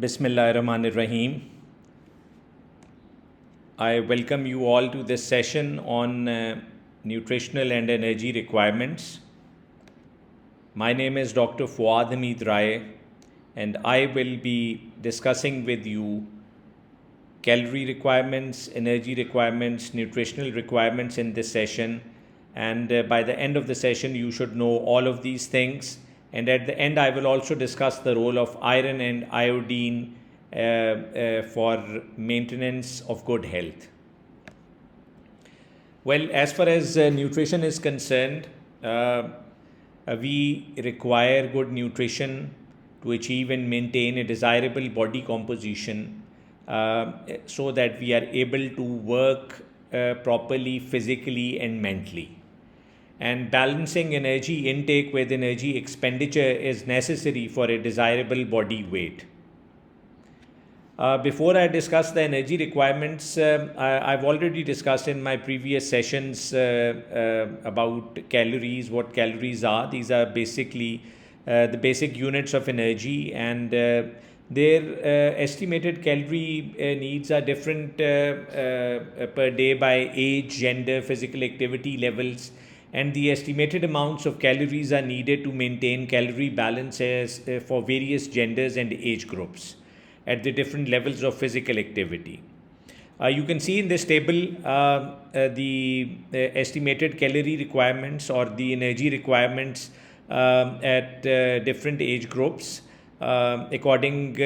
Bismillahirrahmanirrahim. I welcome you all to this session on nutritional and energy requirements. My name is Dr. Fuad Hameed, and I will be discussing with you calorie requirements, energy requirements, nutritional requirements in this session. And by the end of the session, you should know all of these things. And at the end, I will also discuss the role of iron and iodine for maintenance of good health. Well, as far as nutrition is concerned, we require good nutrition to achieve and maintain a desirable body composition so that we are able to work properly physically and mentally. And balancing energy intake with energy expenditure is necessary for a desirable body weight. Before I discuss the energy requirements, I've already discussed in my previous sessions about calories, what calories are. These are basically the basic units of energy, and their estimated calorie needs are different per day by age, gender, physical activity levels, and the estimated amounts of calories are needed to maintain calorie balances for various genders and age groups at the different levels of physical activity. You can see in this table the estimated calorie requirements or the energy requirements at different age groups. According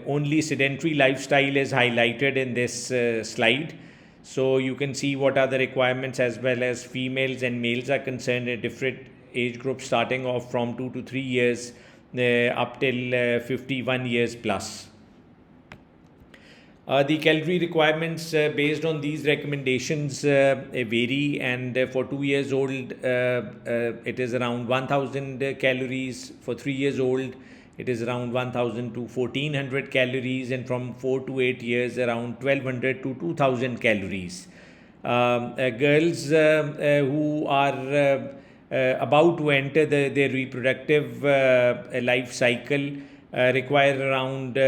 only sedentary lifestyle is highlighted in this slide. So you can see what are the requirements as well as females and males are concerned at different age groups, starting off from 2 to 3 years up till 51 years plus. The calorie requirements based on these recommendations vary, and for 2 years old it is around 1000 calories. For 3 years old it is around 1000 to 1400 calories, and from 4 to 8 years around 1200 to 2000 calories. Girls who are about to enter their reproductive life cycle require around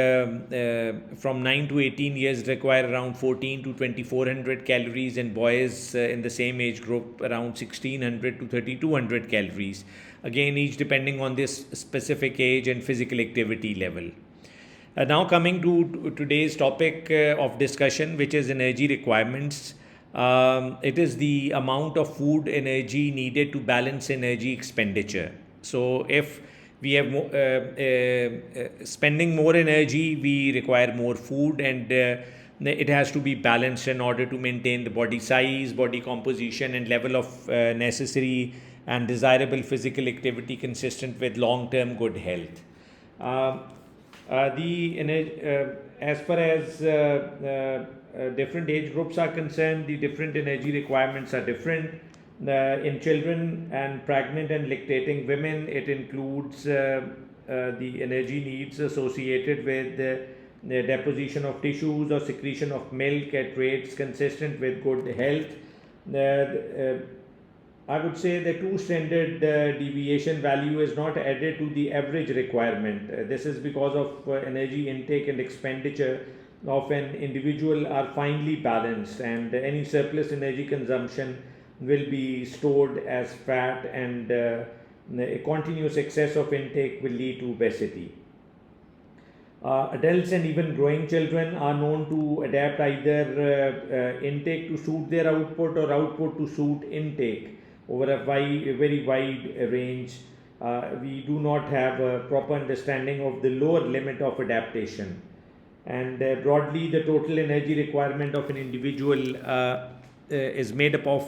from 9 to 18 years require around 14 to 2400 calories, and boys in the same age group around 1600 to 3200 calories, again each depending on this specific age and physical activity level. Now coming to today's topic of discussion, which is energy requirements. It is the amount of food energy needed to balance energy expenditure. So if we have spending more energy, we require more food, and it has to be balanced in order to maintain the body size, body composition, and level of necessary and desirable physical activity consistent with long-term good health. As far as different age groups are concerned, the different energy requirements are different. In children and pregnant and lactating women, it includes the energy needs associated with the deposition of tissues or secretion of milk at rates consistent with good health. I would say the two standard deviation value is not added to the average requirement. This is because of energy intake and expenditure of an individual are finely balanced, and any surplus energy consumption will be stored as fat, and a continuous excess of intake will lead to obesity. Adults and even growing children are known to adapt either intake to suit their output or output to suit intake over a very wide range. We do not have a proper understanding of the lower limit of adaptation. And broadly, the total energy requirement of an individual is made up of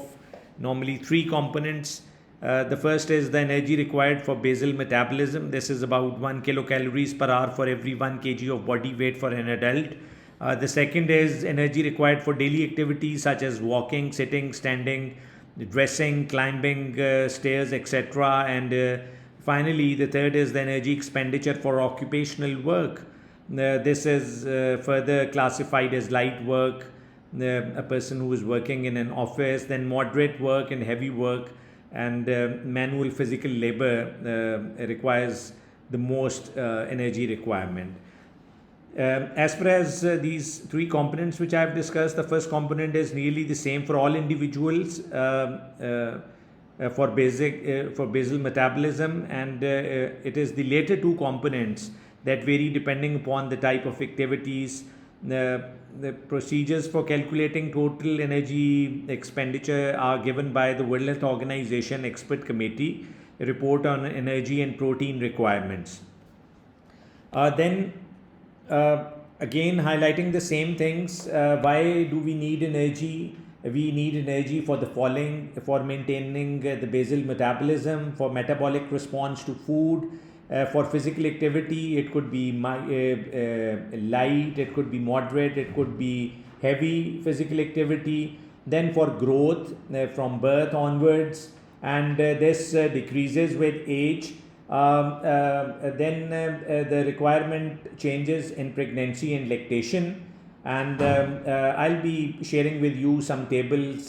normally three components. The first is the energy required for basal metabolism. This is about 1 kilocalories per hour for every 1 kg of body weight for an adult. The second is energy required for daily activities such as walking, sitting, standing, dressing, climbing stairs, etc. And finally, the third is the energy expenditure for occupational work. This is further classified as light work, a person who is working in an office, then moderate work and heavy work, and manual physical labor requires the most energy requirement. As far as these three components which I have discussed, the first component is nearly the same for all individuals for basal metabolism, and it is the later two components that vary depending upon the type of activities. The procedures for calculating total energy expenditure are given by the World Health Organization Expert Committee, a report on energy and protein requirements. Then again highlighting the same things, why do we need energy? We need energy for the following: for maintaining the basal metabolism, for metabolic response to food, for physical activity. It could be light, it could be moderate, it could be heavy physical activity. Then for growth from birth onwards, and this decreases with age. Then the requirement changes in pregnancy and lactation, and I'll be sharing with you some tables,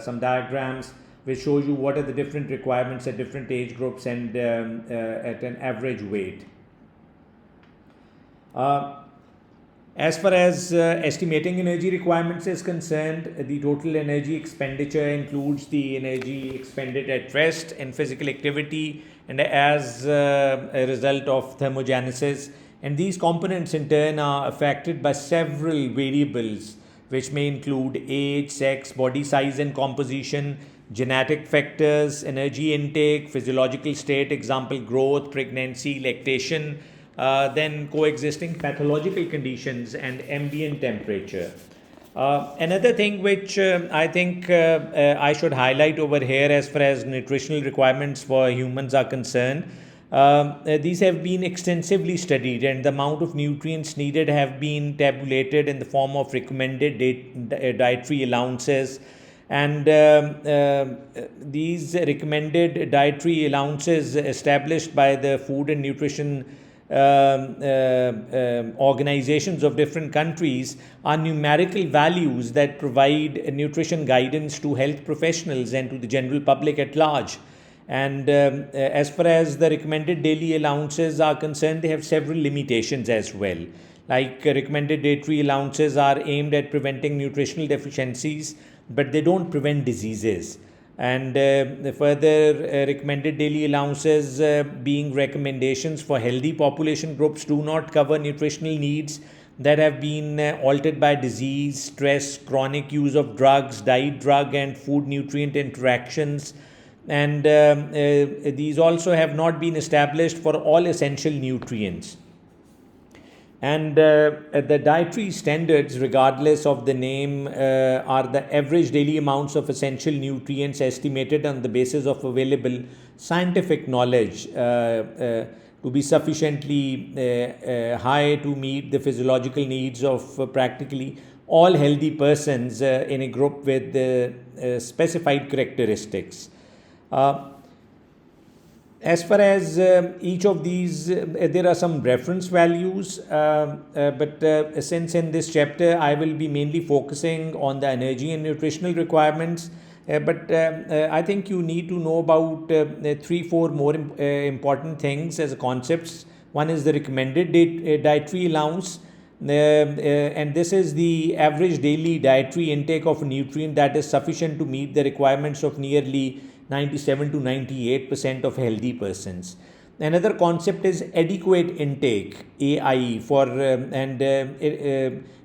some diagrams which show you what are the different requirements at different age groups and at an average weight. As far as estimating energy requirements is concerned, the total energy expenditure includes the energy expended at rest and physical activity and as a result of thermogenesis. And these components in turn are affected by several variables, which may include age, sex, body size and composition, genetic factors, energy intake, physiological state, example growth, pregnancy, lactation, then coexisting pathological conditions and ambient temperature. Another thing which I think I should highlight over here as far as nutritional requirements for humans are concerned, these have been extensively studied, and the amount of nutrients needed have been tabulated in the form of recommended dietary allowances. And these recommended dietary allowances established by the Food and Nutrition organizations of different countries are numerical values that provide nutrition guidance to health professionals and to the general public at large. And as far as the recommended daily allowances are concerned, they have several limitations as well. Like recommended dietary allowances are aimed at preventing nutritional deficiencies, but they don't prevent diseases. And further, recommended daily allowances being recommendations for healthy population groups do not cover nutritional needs that have been altered by disease, stress, chronic use of drugs, diet, drug and food nutrient interactions. And these also have not been established for all essential nutrients. And the dietary standards, regardless of the name, are the average daily amounts of essential nutrients estimated on the basis of available scientific knowledge to be sufficiently high to meet the physiological needs of practically all healthy persons in a group with specified characteristics. As far as each of these, there are some reference values, but since in this chapter I will be mainly focusing on the energy and nutritional requirements, but I think you need to know about 3-4 more important things as concepts. One is the recommended dietary allowance, and this is the average daily dietary intake of a nutrient that is sufficient to meet the requirements of nearly 97 to 98% of healthy persons. Another concept is adequate intake, AI,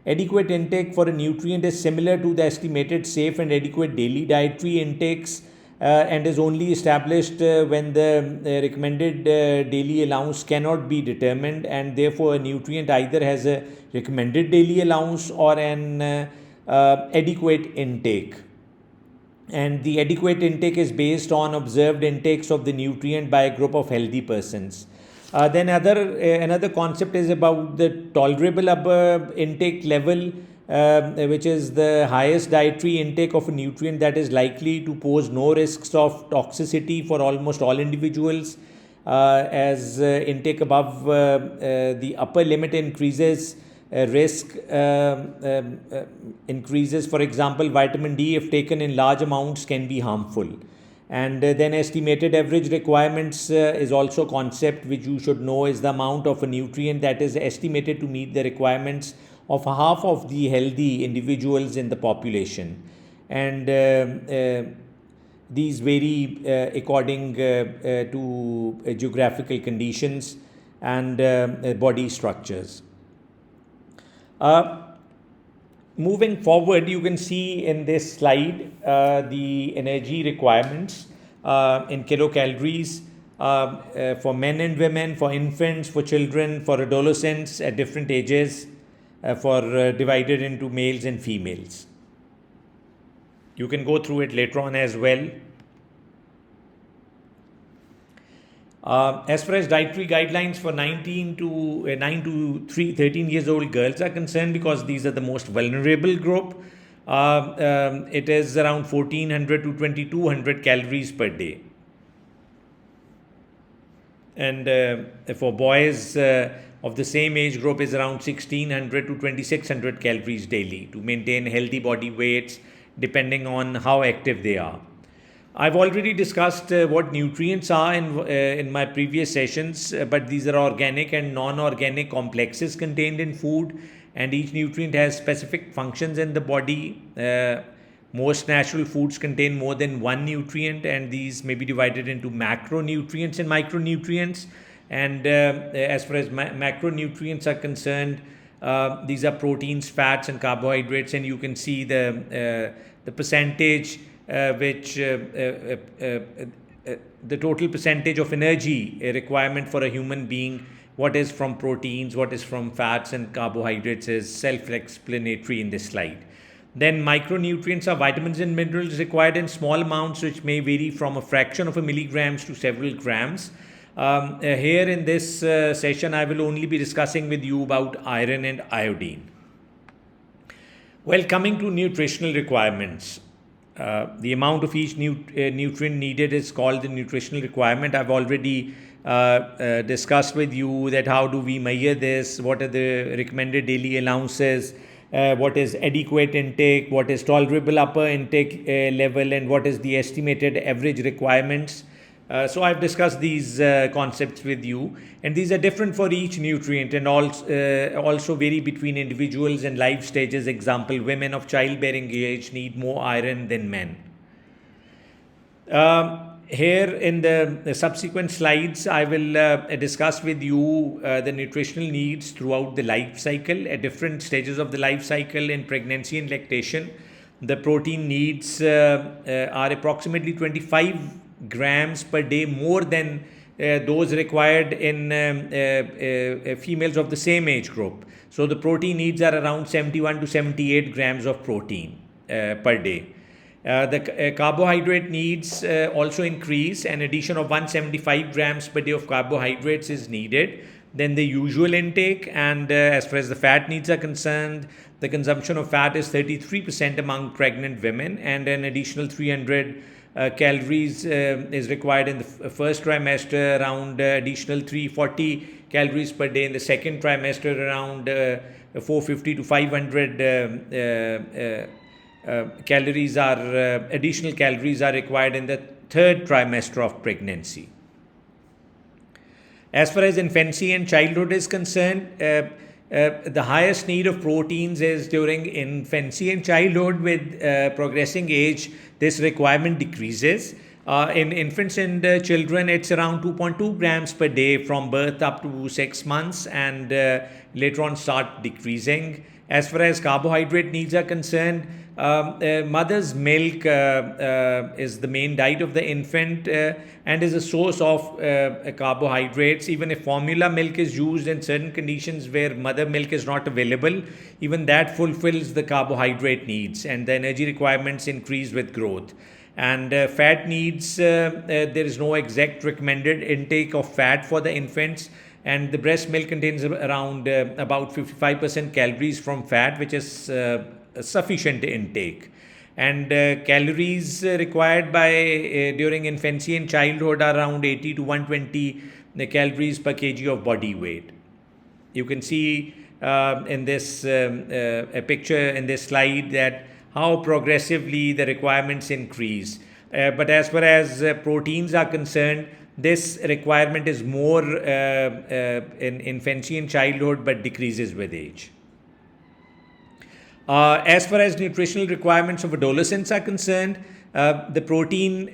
adequate intake for a nutrient is similar to the estimated safe and adequate daily dietary intakes and is only established when the recommended daily allowance cannot be determined, and therefore a nutrient either has a recommended daily allowance or an adequate intake. And the adequate intake is based on observed intakes of the nutrient by a group of healthy persons. Then another concept is about the tolerable upper intake level, which is the highest dietary intake of a nutrient that is likely to pose no risks of toxicity for almost all individuals. As intake above the upper limit increases, risk increases. For example, vitamin D, if taken in large amounts, can be harmful. And then estimated average requirements is also a concept which you should know, is the amount of a nutrient that is estimated to meet the requirements of half of the healthy individuals in the population. And these vary according to geographical conditions and body structures. Moving forward, you can see in this slide the energy requirements in kilocalories for men and women, for infants, for children, for adolescents at different ages, divided into males and females. You can go through it later on as well. As far as dietary guidelines for 9 to 13 years old girls are concerned, because these are the most vulnerable group, it is around 1400 to 2200 calories per day. And for boys of the same age group is around 1600 to 2600 calories daily to maintain healthy body weights depending on how active they are. I've already discussed what nutrients are in my previous sessions, but these are organic and non-organic complexes contained in food, and each nutrient has specific functions in the body. Most natural foods contain more than one nutrient, and these may be divided into macronutrients and micronutrients. And as far as macronutrients are concerned, these are proteins, fats, and carbohydrates, and you can see the percentage the total percentage of energy requirement for a human being, what is from proteins, what is from fats and carbohydrates, is self-explanatory in this slide. Then micronutrients are vitamins and minerals required in small amounts, which may vary from a fraction of a milligrams to several grams. Here in this session, I will only be discussing with you about iron and iodine. Well, coming to nutritional requirements. The amount of each nutrient needed is called the nutritional requirement. I've already discussed with you that how do we measure this, what are the recommended daily allowances, what is adequate intake, what is tolerable upper intake level, and what is the estimated average requirements. So I've discussed these concepts with you, and these are different for each nutrient and also vary between individuals and life stages. Example, women of childbearing age need more iron than men. Here in the subsequent slides, I will discuss with you the nutritional needs throughout the life cycle at different stages of the life cycle. In pregnancy and lactation, the protein needs are approximately 25 grams per day more than those required in females of the same age group. So the protein needs are around 71 to 78 grams of protein per day. The carbohydrate needs also increase. An addition of 175 grams per day of carbohydrates is needed than the usual intake. And as far as the fat needs are concerned, the consumption of fat is 33% among pregnant women, and an additional 300 calories is required in the first trimester, around additional 340 calories per day in the second trimester, around 450 to 500 additional calories are required in the third trimester of pregnancy. As far as infancy and childhood is concerned, the highest need of proteins is during infancy and childhood. With progressing age, this requirement decreases. In infants and children, it's around 2.2 grams per day from birth up to 6 months, and later on start decreasing. As far as carbohydrate needs are concerned, mother's milk is the main diet of the infant and is a source of carbohydrates. Even if formula milk is used in certain conditions where mother milk is not available, even that fulfills the carbohydrate needs, and the energy requirements increase with growth. And fat needs, there is no exact recommended intake of fat for the infants, and the breast milk contains around about 55% calories from fat, which is sufficient intake. And calories required during infancy and childhood are around 80 to 120 calories per kg of body weight. You can see in this a picture in this slide that how progressively the requirements increase. But as far as proteins are concerned, this requirement is more in infancy and childhood, but decreases with age. As far as nutritional requirements of adolescents are concerned, the protein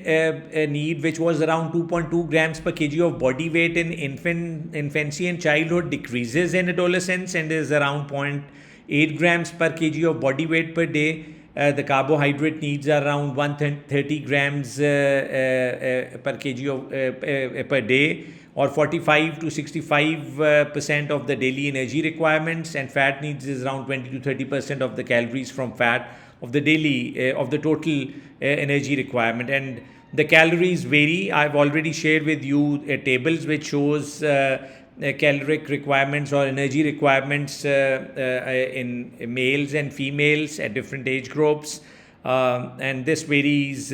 need, which was around 2.2 grams per kg of body weight in infancy and childhood, decreases in adolescents and is around 0.8 grams per kg of body weight per day. The carbohydrate needs are around 130 grams per kg of, per day, or 45 to 65% of the daily energy requirements, and fat needs is around 20 to 30% of the calories from fat of the daily of the total energy requirement. And the calories vary. I've already shared with you tables which shows caloric requirements or energy requirements in males and females at different age groups, and this varies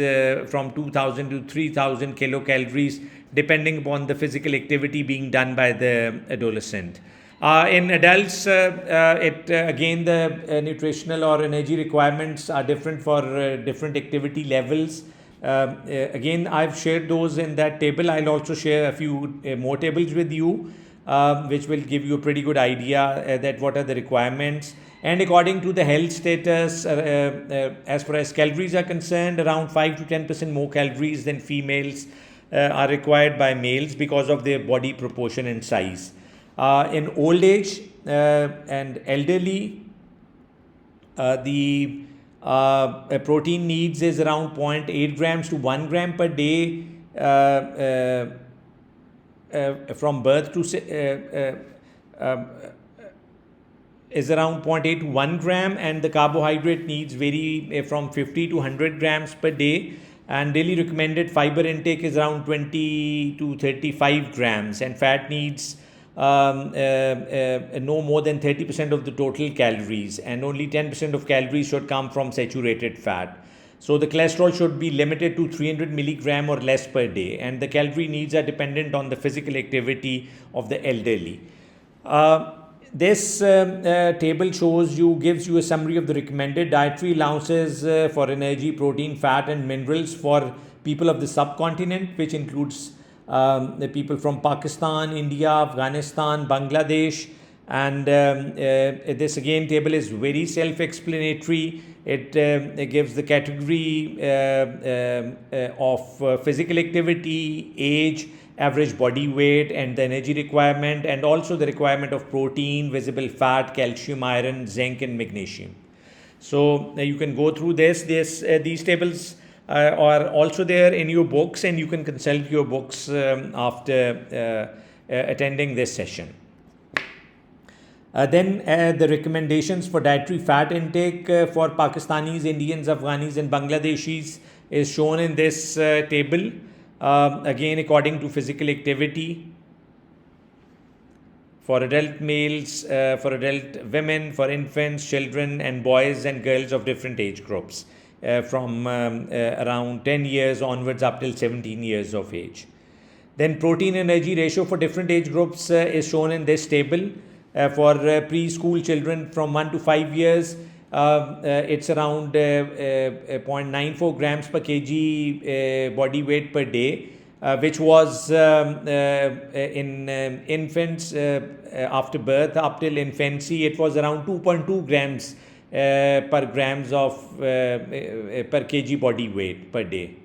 from 2000 to 3000 kilocalories depending upon the physical activity being done by the adolescent. In adults, again the nutritional or energy requirements are different for different activity levels. Again, I've shared those in that table. I'll also share a few more tables with you, which will give you a pretty good idea that what are the requirements. And according to the health status, as far as calories are concerned, around 5 to 10% more calories than females are required by males because of their body proportion and size. In old age and elderly, the protein needs is around 0.8 grams to 1 gram per day from birth to is around 0.8 to 1 gram, and the carbohydrate needs vary from 50 to 100 grams per day, and daily recommended fiber intake is around 20 to 35 grams, and fat needs no more than 30% of the total calories, and only 10% of calories should come from saturated fat. So the cholesterol should be limited to 300 milligram or less per day, and the calorie needs are dependent on the physical activity of the elderly. This table gives you a summary of the recommended dietary allowances for energy, protein, fat and minerals for people of the subcontinent, which includes the people from Pakistan, India, Afghanistan, Bangladesh. And this again table is very self-explanatory. It gives the category of physical activity, age, average body weight and the energy requirement, and also the requirement of protein, visible fat, calcium, iron, zinc and magnesium. So you can go through these tables are also there in your books, and you can consult your books after attending this session. Then the recommendations for dietary fat intake for Pakistanis, Indians, Afghanis and Bangladeshis is shown in this table. Again, according to physical activity, for adult males, for adult women, for infants, children and boys and girls of different age groups, from around 10 years onwards up till 17 years of age. Then protein energy ratio for different age groups is shown in this table. For preschool children from 1 to 5 years, it's around 0.94 grams per kg body weight per day, which was in infants after birth up till infancy, it was around 2.2 grams per grams of per kg body weight per day,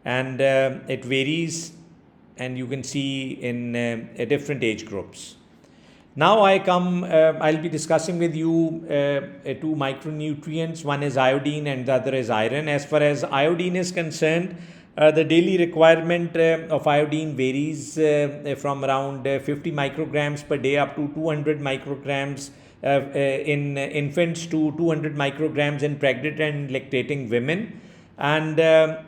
and it varies, and you can see in different age groups. Now I'll be discussing with you two micronutrients. One is iodine and the other is iron. As far as iodine is concerned, the daily requirement of iodine varies from around 50 micrograms per day up to 200 micrograms in infants to 200 micrograms in pregnant and lactating women. And a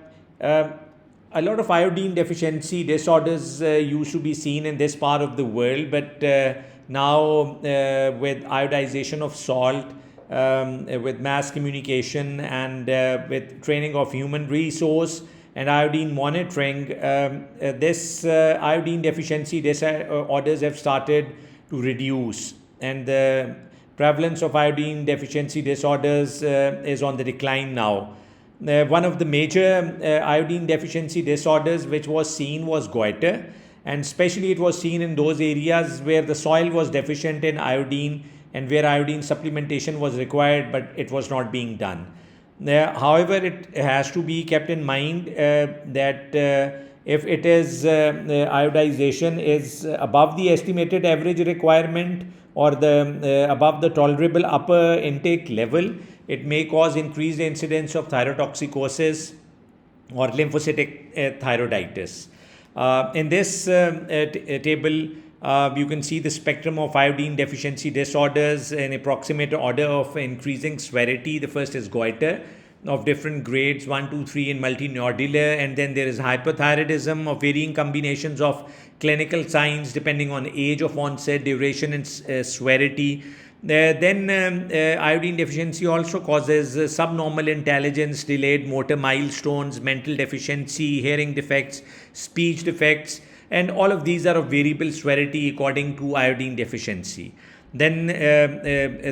lot of iodine deficiency disorders used to be seen in this part of the world, but now with iodization of salt, with mass communication and with training of human resource and iodine monitoring, this iodine deficiency disorders have started to reduce, and the prevalence of iodine deficiency disorders is on the decline now. One of the major iodine deficiency disorders which was seen was goiter, and especially it was seen in those areas where the soil was deficient in iodine and where iodine supplementation was required, but it was not being done. However, it has to be kept in mind that if it is iodization is above the estimated average requirement or the above the tolerable upper intake level, it may cause increased incidence of thyrotoxicosis or lymphocytic thyroiditis. In this table, you can see the spectrum of iodine deficiency disorders in approximate order of increasing severity. The first is goiter of different grades 1, 2, 3 in multinodular, and then there is hypothyroidism of varying combinations of clinical signs depending on age of onset, duration, and severity. Then iodine deficiency also causes subnormal intelligence, delayed motor milestones, mental deficiency, hearing defects, speech defects, and all of these are of variable severity according to iodine deficiency. Then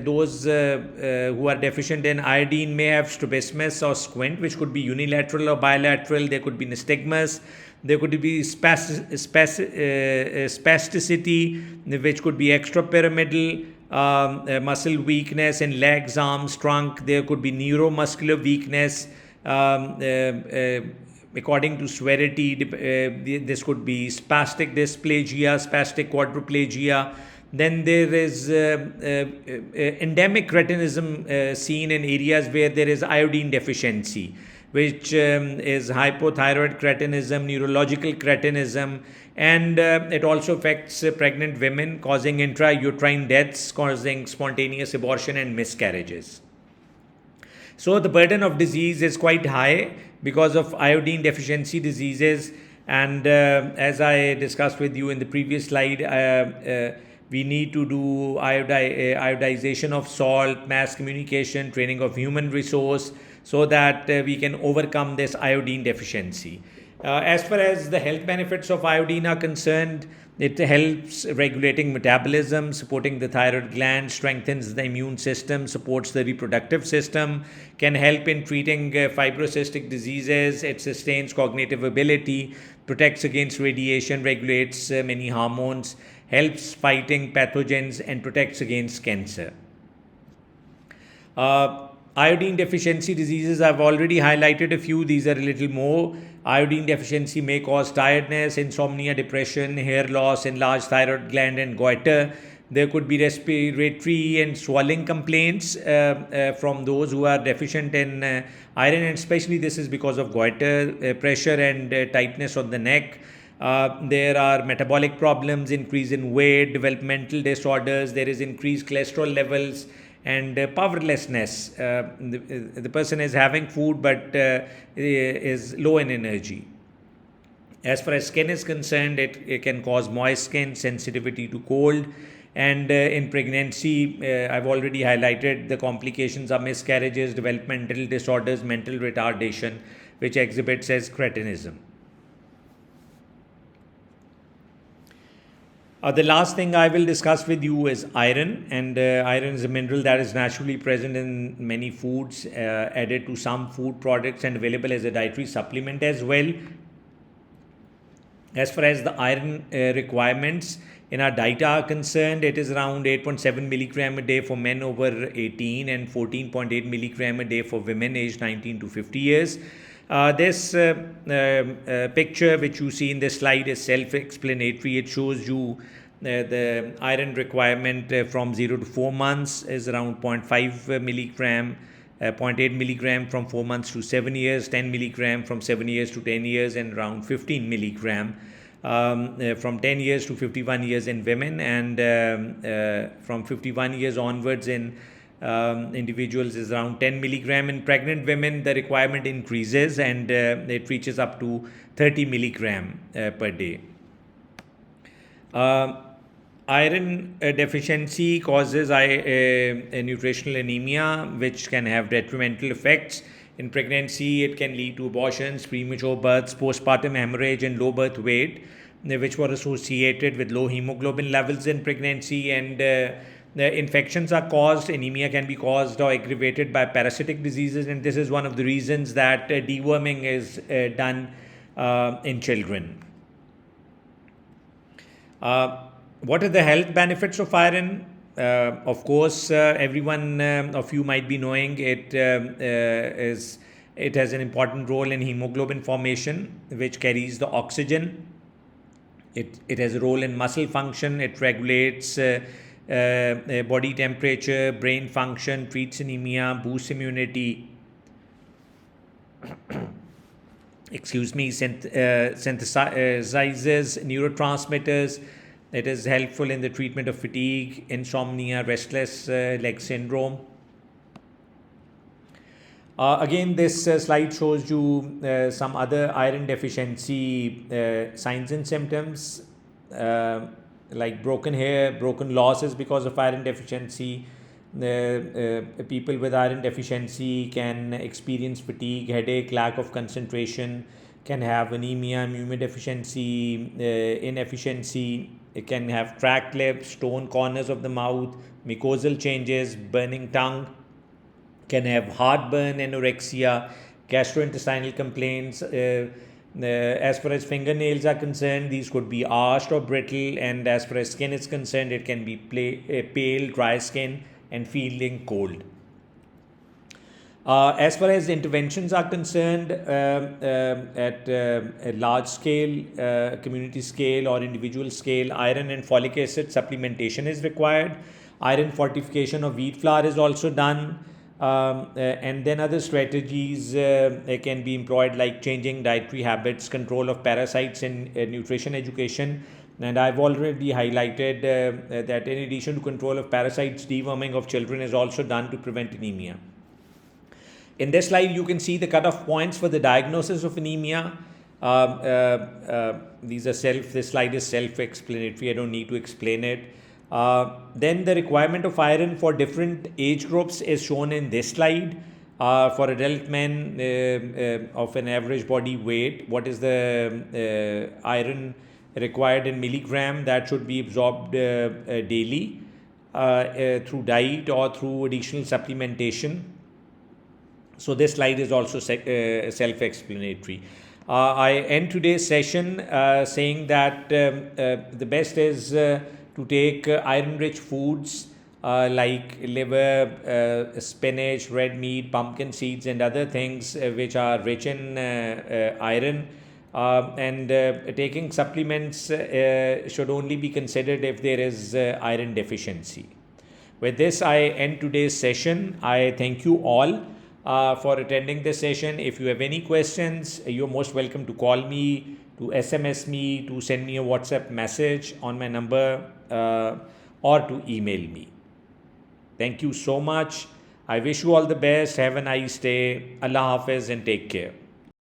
those who are deficient in iodine may have strabismus or squint, which could be unilateral or bilateral. There could be nystagmus. There could be spasticity, which could be extrapyramidal, muscle weakness in legs, arms, trunk. There could be neuromuscular weakness. According to severity, this could be spastic dysplasia, spastic quadriplegia. Then there is endemic cretinism seen in areas where there is iodine deficiency, which is hypothyroid cretinism, neurological cretinism, and it also affects pregnant women, causing intrauterine deaths, causing spontaneous abortion and miscarriages. So the burden of disease is quite high because of iodine deficiency diseases, and as I discussed with you in the previous slide, we need to do iodization of salt, mass communication, training of human resource, so that we can overcome this iodine deficiency. As far as the health benefits of iodine are concerned, it helps regulating metabolism, supporting the thyroid gland, strengthens the immune system, supports the reproductive system, can help in treating fibrocystic diseases, it sustains cognitive ability, protects against radiation, regulates many hormones, helps fighting pathogens, and protects against cancer. Iodine deficiency diseases, I've already highlighted a few. These are a little more. Iodine deficiency may cause tiredness, insomnia, depression, hair loss, enlarged thyroid gland, and goiter. There could be respiratory and swelling complaints from those who are deficient in iron, and especially this is because of goiter, pressure and tightness on the neck. There are metabolic problems, increase in weight, developmental disorders, there is increased cholesterol levels, and powerlessness. The person is having food but is low in energy. As far as skin is concerned, it can cause moist skin, sensitivity to cold, and in pregnancy, I've already highlighted the complications are miscarriages, developmental disorders, mental retardation, which exhibits as cretinism. The last thing I will discuss with you is iron, and iron is a mineral that is naturally present in many foods, added to some food products and available as a dietary supplement as well. As far as the iron requirements in our diet are concerned, it is around 8.7 milligram a day for men over 18 and 14.8 milligram a day for women aged 19 to 50 years. This picture which you see in this slide is self-explanatory. It shows you the iron requirement from 0 to 4 months is around 0.5 milligram, 0.8 milligram from 4 months to 7 years, 10 milligram from 7 years to 10 years, and around 15 milligram from 10 years to 51 years in women, and from 51 years onwards in individuals is around 10 milligram. In pregnant women, the requirement increases and it reaches up to 30 milligram per day. Iron deficiency causes a nutritional anemia, which can have detrimental effects. In pregnancy, it can lead to abortions, premature births, postpartum hemorrhage, and low birth weight, which were associated with low hemoglobin levels in pregnancy, and The infections are caused, anemia can be caused or aggravated by parasitic diseases, and this is one of the reasons that deworming is done in children. What are the health benefits of iron? Of course, everyone of you might be knowing it has an important role in hemoglobin formation, which carries the oxygen. It has a role in muscle function. It regulates body temperature, brain function, treats anemia, boosts immunity. Synthesizes neurotransmitters. It is helpful in the treatment of fatigue, insomnia, restless leg syndrome. Again, this slide shows you some other iron deficiency signs and symptoms, like broken hair, broken losses because of iron deficiency. People with iron deficiency can experience fatigue, headache, lack of concentration, can have anemia, immunodeficiency, inefficiency. It can have cracked lips, stone corners of the mouth, mucosal changes, burning tongue, can have heartburn, anorexia, gastrointestinal complaints. As far as fingernails are concerned, these could be arched or brittle, and as far as skin is concerned, it can be pale, dry skin, and feeling cold. As far as interventions are concerned, at a large scale, community scale, or individual scale, iron and folic acid supplementation is required. Iron fortification of wheat flour is also done. And then other strategies can be employed, like changing dietary habits, control of parasites in nutrition education. And I've already highlighted that in addition to control of parasites, deworming of children is also done to prevent anemia. In this slide, you can see the cutoff points for the diagnosis of anemia. This slide is self-explanatory. I don't need to explain it. Then the requirement of iron for different age groups is shown in this slide. For adult men of an average body weight, what is the iron required in milligram that should be absorbed daily through diet or through additional supplementation. So this slide is also self-explanatory. I end today's session saying that the best is to take iron-rich foods like liver, spinach, red meat, pumpkin seeds, and other things which are rich in iron. And taking supplements should only be considered if there is iron deficiency. With this, I end today's session. I thank you all for attending this session. If you have any questions, you're most welcome to call me, to SMS me, to send me a WhatsApp message on my number, or to email me. Thank you so much. I wish you all the best. Have a nice day. Allah Hafiz and take care.